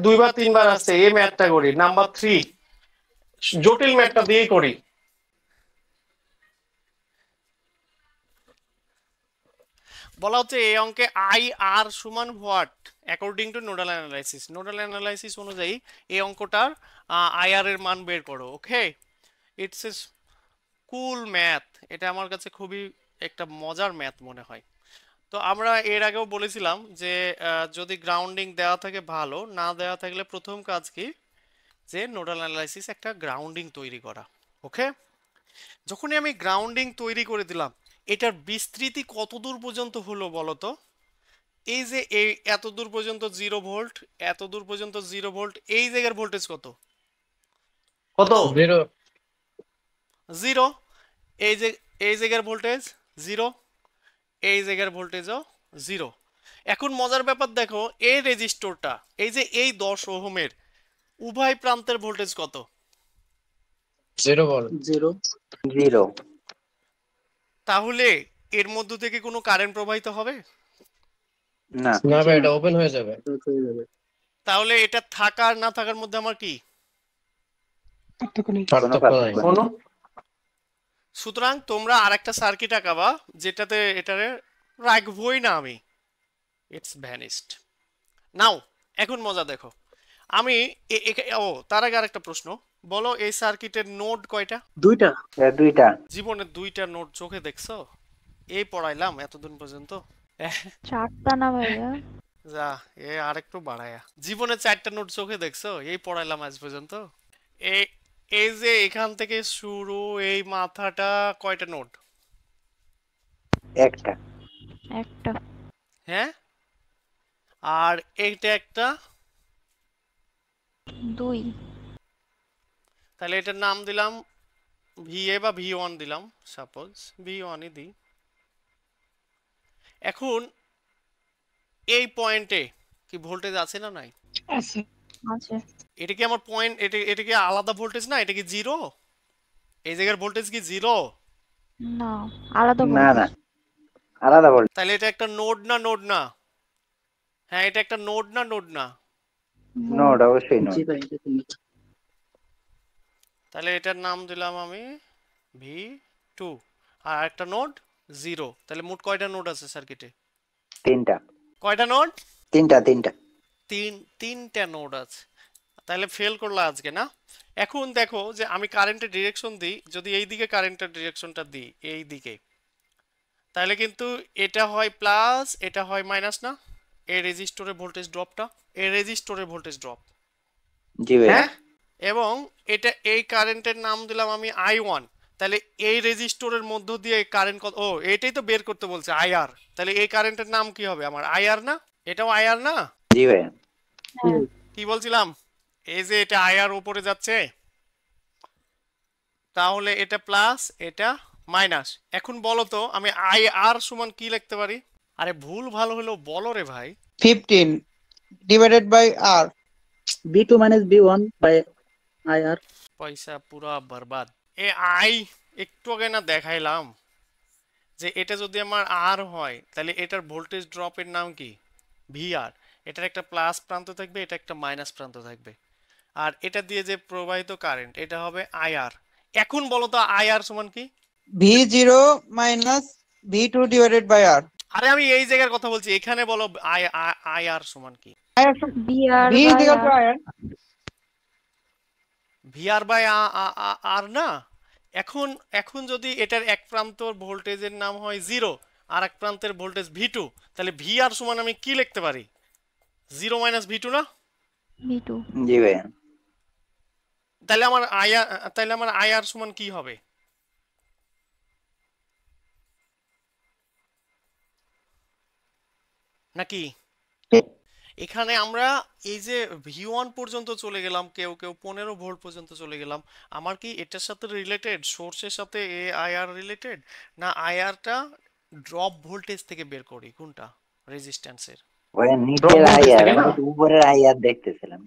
দুইবার তিনবার আসছে, এই ম্যাথটা করি। নাম্বার 3 জটিল ম্যাথটা দিয়েই করি। বলা হচ্ছে এই অঙ্কে আই আর সমান what according to nodal analysis. Nodal analysis অনুযায়ী এই অঙ্কটার আই আর এর মান বের করো। ওকে, ইটস এ কুল ম্যাথ। এটা আমার কাছে খুবই একটা মজার ম্যাথ মনে হয়। তো আমরা এর আগেও বলেছিলাম যে যদি গ্রাউন্ডিং দেওয়া থাকে ভালো, না দেওয়া থাকলে প্রথম কাজ কি, যে নোডাল অ্যানালাইসিস একটা গ্রাউন্ডিং তৈরি করা। ওকে, যখনই আমি গ্রাউন্ডিং তৈরি করে দিলাম, এটার বিস্তৃতি কত দূর পর্যন্ত হলো বলো তো? এই যে এই এত দূর পর্যন্ত 0 ভোল্ট, এত দূর পর্যন্ত 0 ভোল্ট, এই জায়গার ভোল্টেজ কত? কত? 0। 0। এই যে এই জায়গার ভোল্টেজ 0, এই জায়গার ভোল্টেজও 0। এখন মজার ব্যাপার দেখো, এই রেজিস্টরটা, এই যে এই 10 ওহমের উভয় প্রান্তের ভোল্টেজ কত? 0 বল। 0। তাহলে এর মধ্য থেকে কোনো কারেন্ট প্রবাহিত হবে? না। না ভাই, এটা ওপেন হয়ে যাবে। তাহলে এটা থাকা আর না থাকার মধ্যে আমার কি পার্থক্য নাই। কোনো? সুতরাং তোমরা আরেকটা সার্কিট আঁকাবা যেটাতে এটারে রাখবই না আমি, ইটস ভ্যানিশড নাও। এখন মজা দেখো, আমি তার আগে আরেকটা প্রশ্ন, বলো এই সার্কিটের নোড কয়টা? দুইটা। দুইটা। জীবনে 2টা নোড চোখে দেখছো? এই পড়াইলাম এতদিন পর্যন্ত। চারটা না ভাইয়া? যা, এ আরেকটু বাড়ায়া, জীবনে 4টা নোট চোখে দেখছো? এই পড়াইলাম আজ পর্যন্ত। এই এই যে এখান থেকে শুরু, এই মাথাটা কয়টা নোট? একটা। একটা। হ্যাঁ, আর এইটা একটা, 2। তাহলে এটার নাম দিলাম VA বা V1 দিলাম, সাপোজ V1ই দিই। এখন এই পয়েন্টে কি ভোল্টেজ আছে না নাই? আছে। এটা কি আমার পয়েন্ট, এটা কি আলাদা ভোল্টেজ না? এটা কি 0? এই জায়গার ভোল্টেজ কি 0? না, আলাদা না ভোল্টেজ। না, আলাদা বল। তাহলে এটা একটা নোড না নোড না? হ্যাঁ, এটা একটা নোড না নোড না? নোড, অবশ্যই নোড। জি ভাই, এটা তুমি। তাহলে এটার নাম দিলাম আমি V2, আর একটা নোড 0। তাহলে মোট কয়টা নোড আছে সার্কিটে? তিনটা। কয়টা নোড? তিনটা। তিনটা নোড আছে। তাহলে ফেল করলা আজকে না? এখন দেখো যে আমি কারেন্টের ডিরেকশন দিই, যদি এই দিকে কারেন্টের ডিরেকশনটা দিই এই দিকে, তাহলে কিন্তু এটা হয় প্লাস, এটা হয় মাইনাস না? এই রেজিস্টরের ভোল্টেজ ড্রপটা, এই রেজিস্টরের ভোল্টেজ ড্রপ। জি ভাই। হ্যাঁ, এবং এটা এই কারেন্টের নাম দিলাম আমি I1। তাহলে এই রেজিস্টরের মধ্য দিয়ে কারেন্ট কত? ও, এটাই তো বের করতে বলছে, IR। তাহলে এই কারেন্টের নাম কি হবে আমার? IR না? এটাও IR না? জি ভাই। হ্যাঁ। কি বলছিলাম, এই যে এটা IR উপরে যাচ্ছে, তাহলে এটা প্লাস, এটা মাইনাস। এখন বলো তো আমি IR সমান কি লিখতে পারি? আরে ভুল ভালো হলো বলো রে ভাই। 15 divided by R. B2 minus B1 by IR. পয়সা পুরা বরবাদ। এ আই একটু আগে না দেখাইলাম যে এটা যদি আমার আর হয়, তাহলে এটার ভোল্টেজ ড্রপের নাম কি? VR। এটার একটা প্লাস প্রান্ত থাকবে, এটা একটা মাইনাস প্রান্ত থাকবে, আর এটা দিয়ে যে প্রবাহিত কারেন্ট এটা হবে IR। এখন বলো তো IR সমান কি? V0 minus V2 divided by R. আরে আমি এই জায়গার কথা বলছি, এখানে বলো IR সমান কি? VR V is equal to R. VR by R না? এখন এখন যদি এটার এক প্রান্তর ভোল্টেজের নাম হয় 0, আর এক প্রান্তের ভোল্টেজ V2, তাহলে VR সমান আমি কি লিখতে পারি? 0 মাইনাস V2 না? V2। জি ভাই। তাহলে আমার IR সমান কি হবে? নাকি এখানে আমরা এই যে V1 পর্যন্ত চলে গেলাম, কেউ কেউ 15 ভোল্ট পর্যন্ত চলে গেলাম, আমার কি এটার সাথে রিলেটেড, সোর্সের সাথে IR রিলেটেড, না IRটা ড্রপ ভোল্টেজ থেকে বের করি? কোনটা? রেজিস্ট্যান্সের ওই নিচের আইআর, উপরের আইআর দেখতেছিলাম।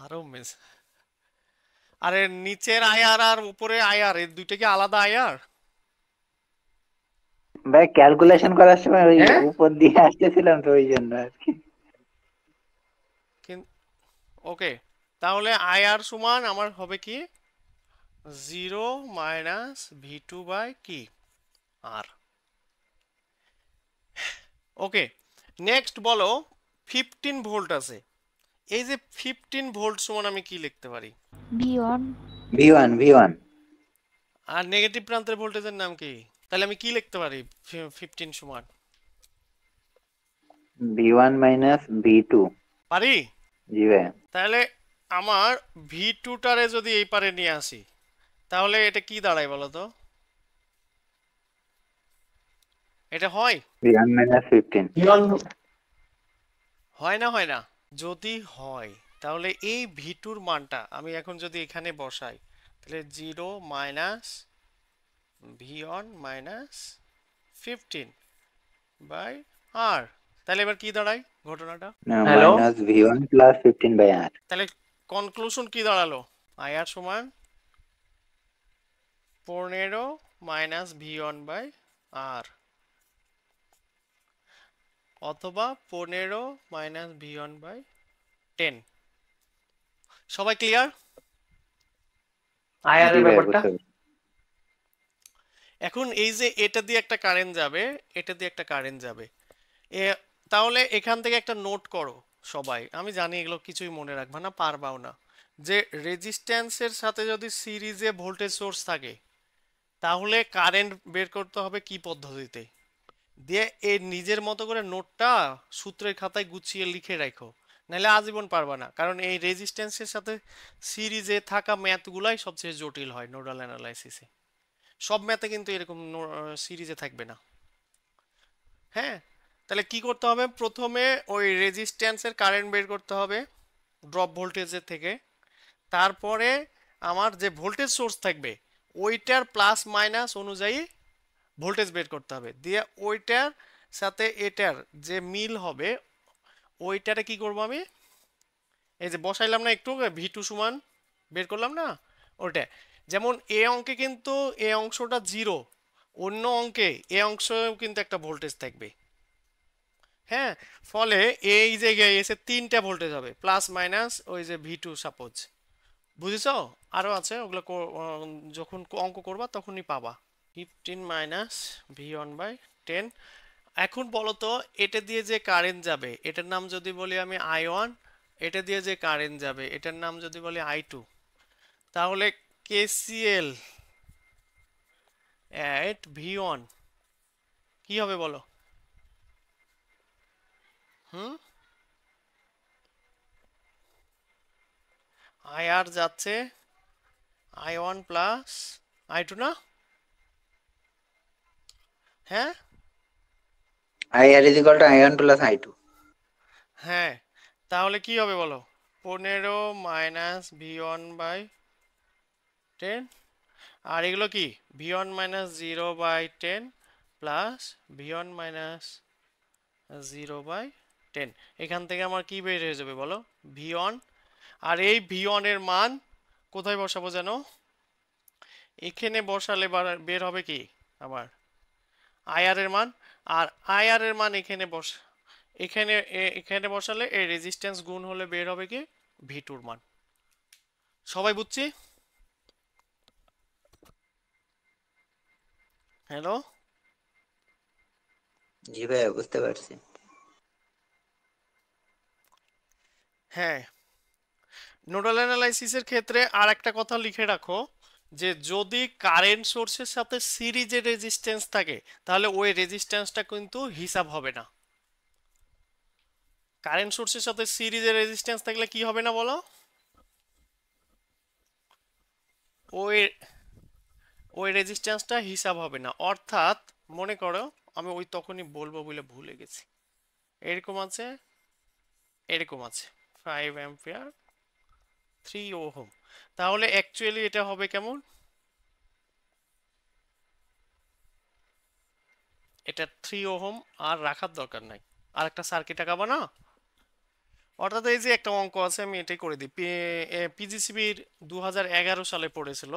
আরো মিস। আরে নিচের IR আর উপরে IR, এই দুইটা কি আলাদা IR? ভাই ক্যালকুলেশন করার সময় ওই হ্যাঁ? উপর দিয়ে আসতেছিলাম তো ওই জন্য আর কি। ওকে, তাহলে আইআর সমান আমার হবে কি 0 মাইনাস ভি2 বাই কি আর। ওকে, নেক্সট বলো 15 ভোল্ট আছে, এই যে 15 ভোল্ট সমান আমি কি লিখতে পারি? V1 V1 আর নেগেটিভ প্রান্তের ভোল্টেজের নাম কি? তাহলে আমি কি লিখতে পারি 15 সমান? V1 minus V2। পারি? জি ভাই। তাহলে আমার ভি2 টারে যদি এই পারে নিয়ে আসি তাহলে এটা কি দাঁড়ায় বলো তো? এটা হয়? V1 minus 15। হয় না, হয় না? যদি হয় তাহলে এই ভি2 এর মানটা আমি এখন যদি এখানে বসাই তাহলে 0 মাইনাস V1 মাইনাস 15 বাই আর। তাহলে এবার কি দাঁড়ায় ঘটনাটা? Hello? Minus V1 plus 15 by R। তাহলে কনক্লুশন কি দাঁড়ালো? আইআর সমান 15 মাইনাস V1 বাই আর, অথবা 15 মাইনাস V1 বাই 10। সবাই ক্লিয়ার? আয়ার জি এর ভাই, ব্যাপারটা? বুঝতে পারছি। এখন এই যে এটা দিয়ে একটা কারেন্ট যাবে, এটা দিয়ে একটা কারেন্ট যাবে, এ তাহলে এখান থেকে একটা নোট করো সবাই, আমি জানি এগুলো কিছুই মনে রাখবে না, পারবাও না, যে রেজিস্ট্যান্সের সাথে যদি সিরিজে ভোল্টেজ সোর্স থাকে তাহলে কারেন্ট বের করতে হবে কি পদ্ধতিতে, দিয়ে এই নিজের মতো করে নোটটা সূত্রের খাতায় গুছিয়ে লিখে রাখো, নাহলে আজীবন পারবা না, কারণ এই রেজিস্ট্যান্সের সাথে সিরিজে থাকা ম্যাথগুলাই সবচেয়ে জটিল হয় নোডাল অ্যানালাইসিসে। সব ম্যাথে কিন্তু এরকম সিরিজে থাকবে না। হ্যাঁ, তাহলে কি করতে হবে? প্রথমে ওই রেজিস্ট্যান্সের কারেন্ট বের করতে হবে ড্রপ ভোল্টেজের থেকে, তারপরে আমার যে ভোল্টেজ সোর্স থাকবে ওইটার প্লাস মাইনাস অনুযায়ী ভোল্টেজ বের করতে হবে, দিয়ে ওইটার সাথে এটার যে মিল হবে ওইটারে কি করব আমি, এই যে বসাইলাম না একটু ভি2 সমান বের করলাম না ওইটা, যেমন এ অঙ্কে কিন্তু এ অংশটা 0, অন্য অঙ্কে এ অংশেও কিন্তু একটা ভোল্টেজ থাকবে। হ্যাঁ, ফলে এই জায়গায় এসে 3টা ভোল্টেজ হবে প্লাস মাইনাস ওই যে ভি2 সাপোজ, বুঝেছো? আরো আছে ওগুলো যখন অঙ্ক করবা তখনই পাবা। 15 মাইনাস V1 বাই 10। এখন বলো তো এটা দিয়ে যে কারেন্ট যাবে এটার নাম যদি বলি আমি I1, এটা দিয়ে যে কারেন্ট যাবে এটার নাম যদি বলি I2, তাহলে KCL at V1 কি হবে বলো? IR যাচ্ছে I1 প্লাস I2 না? হ্যাঁ IR is equal to I1 plus I2। হ্যাঁ, তাহলে কি হবে বলো? 15 মাইনাস V1 বাই 10, আর এগুলো কি V1 minus 0 by 10 plus V1 minus 0 by 10, এখান থেকে আমার কি বের হয়ে যাবে বলো? V1, আর এই V1 এর মান কোথায় বসাবো জানো? এখানে বসালে বের হবে কি আমার IR এর মান, আর IR এর মান এখানে এখানে বসালে এই রেজিস্ট্যান্স গুণ হলে বের হবে কি V2 এর মান। সবাই বুঝছি? হ্যালো? জি ভাই, বুঝতে পারছি। হ্যাঁ, নোডাল অ্যানালাইসিসের ক্ষেত্রে আর একটা কথা লিখে রাখো, যে যদি কারেন্ট সোর্সের সাথে সিরিজে রেজিস্ট্যান্স থাকে তাহলে ওই রেজিস্ট্যান্সটা কিন্তু হিসাব হবে না। কারেন্ট সোর্সের সাথে সিরিজে রেজিস্ট্যান্স থাকলে কি হবে না বলো? ওই ওই রেজিস্ট্যান্সটা হিসাব হবে না, অর্থাৎ মনে করো আমি ওই তখনই বলবো বলে ভুলে গেছি, এরকম আছে, এরকম আছে 5 অ্যাম্পিয়ার 3 ওহম, তাহলে অ্যাকচুয়ালি এটা হবে কেমন? এটা 3 ওহম আর রাখার দরকার নাই, আর একটা সার্কিট আঁকাবো না? অর্থাৎ এই যে একটা অঙ্ক আছে আমি এটাই করে দিই, পিজিসিবির 2011 সালে পড়েছিল,